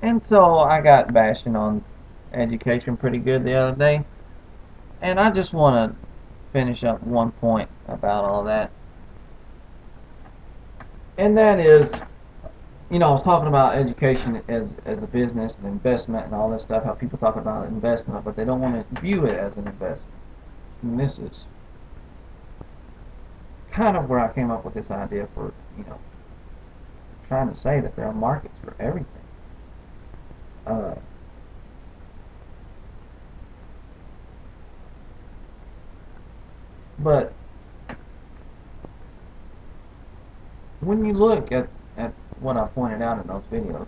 And so I got bashing on education pretty good the other day. And I just want to finish up one point about all that. And that is, I was talking about education as a business and investment and all this stuff, how people talk about investment, but they don't want to view it as an investment. And this is kind of where I came up with this idea for, trying to say that there are markets for everything. Uh, but when you look at what I pointed out in those videos,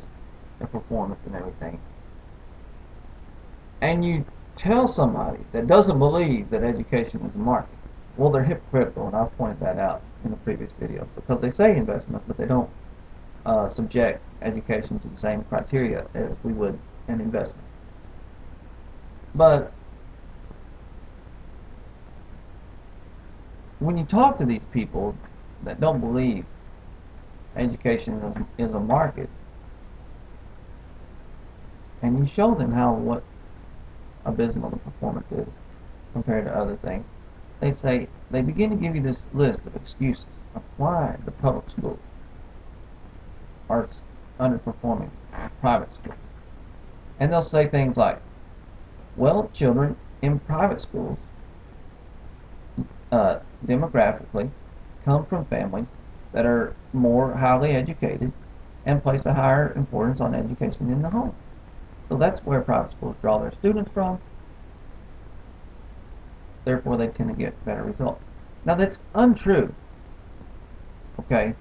the performance and everything, and you tell somebody that doesn't believe that education is a market, well, they're hypocritical, and I've pointed that out in the previous video, because they say investment, but they don't subject education to the same criteria as we would an investment. But when you talk to these people that don't believe education is a market, and you show them how what abysmal the performance is compared to other things, they begin to give you this list of excuses of why the public schools are underperforming private schools. And they'll say things like, well, children in private schools demographically come from families that are more highly educated and place a higher importance on education in the home. So that's where private schools draw their students from. Therefore, they tend to get better results. Now, that's untrue. Okay,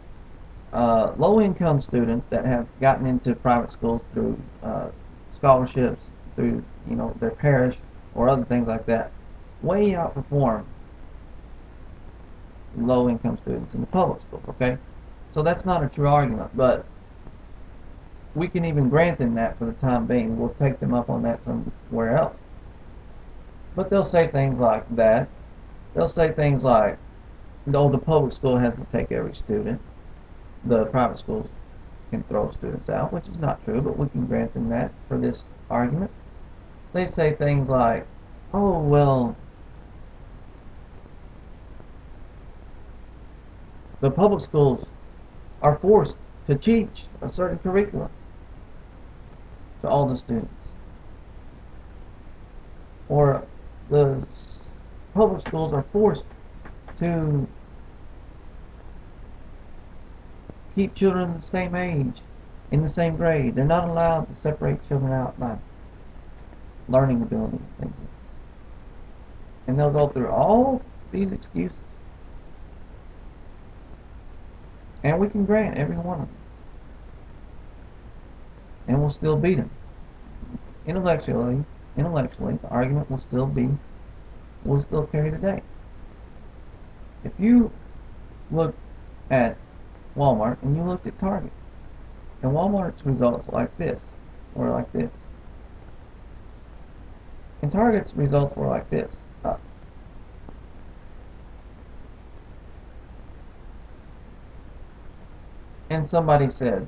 low-income students that have gotten into private schools through scholarships, through their parish or other things like that, way outperform low-income students in the public schools. Okay, so that's not a true argument, but we can even grant them that for the time being. We'll take them up on that somewhere else. But they'll say things like that. They'll say things like, "Oh, the public school has to take every student. The private schools can throw students out," which is not true, but we can grant them that for this argument. They say things like, "Oh, well, the public schools are forced to teach a certain curriculum to all the students," or the public schools are forced to keep children the same age in the same grade. They're not allowed to separate children out by learning ability and things like that. And they'll go through all these excuses, and we can grant every one of them, and we'll still beat them. Intellectually, the argument will still carry the day. If you look at Walmart and you looked at Target, and Walmart's results like this, or like this, and Target's results were like this, up. And somebody said,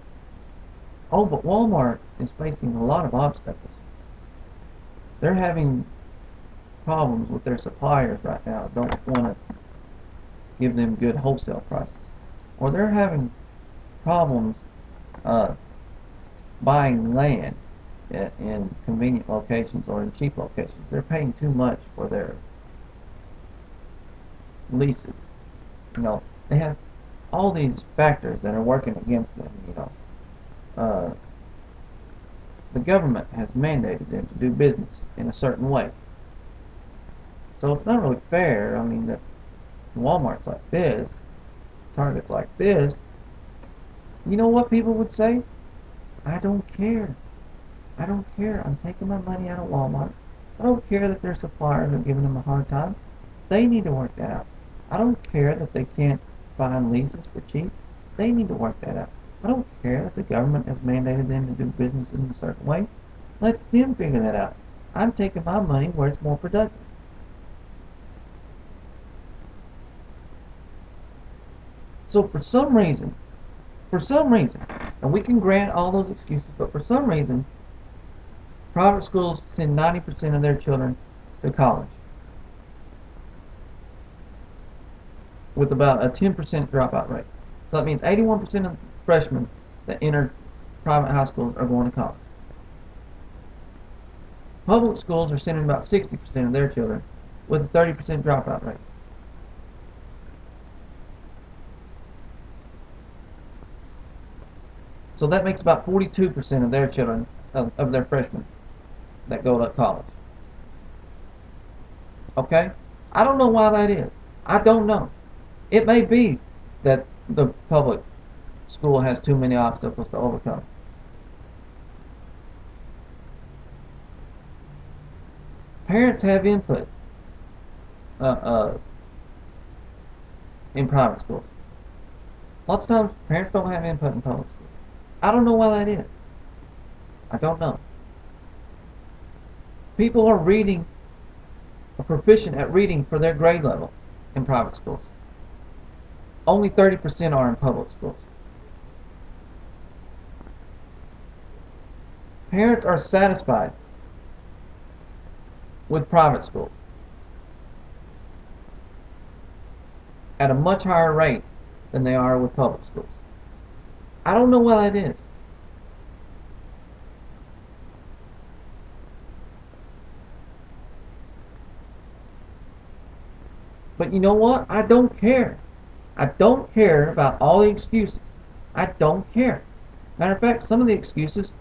"Oh, but Walmart is facing a lot of obstacles. They're having problems with their suppliers right now. Don't want to give them good wholesale prices. Or they're having problems uh, buying land in convenient locations or in cheap locations. They're paying too much for their leases. They have all these factors that are working against them. Uh, the government has mandated them to do business in a certain way. So it's not really fair. I mean, that Walmart's like this, Target's like this. You know what people would say? I don't care. I don't care. I'm taking my money out of Walmart. I don't care that their suppliers are giving them a hard time. They need to work that out. I don't care that they can't find leases for cheap. They need to work that out. I don't care that the government has mandated them to do business in a certain way. Let them figure that out. I'm taking my money where it's more productive." So for some reason, and we can grant all those excuses, but for some reason, Private schools send 90% of their children to college, with about a 10% dropout rate. So that means 81% of freshmen that enter private high schools are going to college. Public schools are sending about 60% of their children, with a 30% dropout rate. So that makes about 42% of their children, of their freshmen, that go to college. Okay? I don't know why that is. I don't know. It may be that the public school has too many obstacles to overcome. Parents have input in private schools. Lots of times, parents don't have input in public schools. I don't know why that is. I don't know. People are proficient at reading for their grade level in private schools. Only 30% are in public schools. Parents are satisfied with private schools at a much higher rate than they are with public schools. I don't know why that is. But you know what? I don't care. I don't care about all the excuses. I don't care. Matter of fact, some of the excuses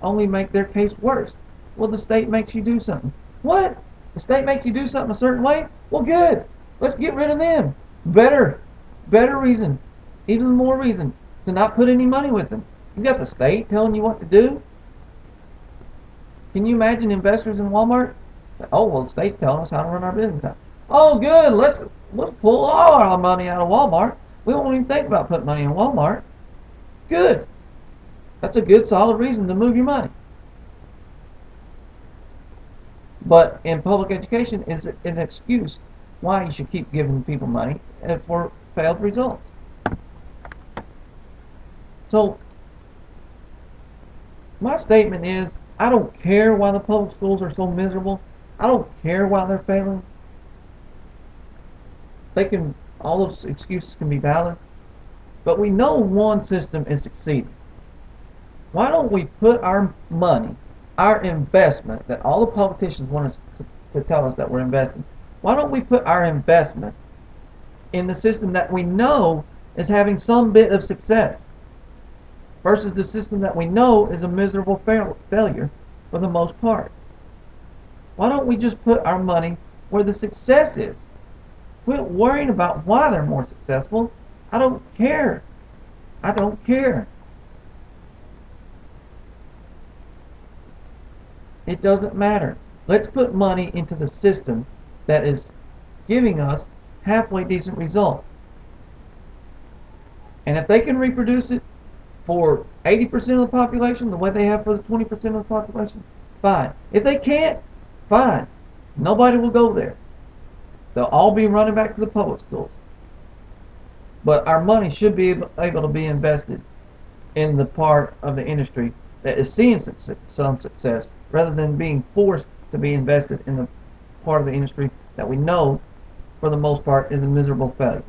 only make their case worse. Well, the state makes you do something. What? The state makes you do something a certain way? Well, good. Let's get rid of them. Better reason, even more reason to not put any money with them. You got the state telling you what to do. Can you imagine investors in Walmart? Oh, well, the state's telling us how to run our business now. Oh, good. Let's pull all our money out of Walmart. We won't even think about putting money in Walmart. Good. That's a good, solid reason to move your money. But in public education, it's an excuse why you should keep giving people money for failed results. So, my statement is, I don't care why the public schools are so miserable. I don't care why they're failing. All those excuses can be valid. But we know one system is succeeding. Why don't we put our money, our investment that all the politicians want us to tell us that we're investing, why don't we put our investment in the system that we know is having some bit of success versus the system that we know is a miserable failure for the most part? Why don't we just put our money where the success is? Quit worrying about why they're more successful. I don't care. I don't care. It doesn't matter. Let's put money into the system that is giving us halfway decent results. And if they can reproduce it for 80% of the population the way they have for the 20% of the population, fine. If they can't, fine. Nobody will go there. They'll all be running back to the public schools. But our money should be able to be invested in the part of the industry that is seeing some success, rather than being forced to be invested in the part of the industry that we know, for the most part, is a miserable failure.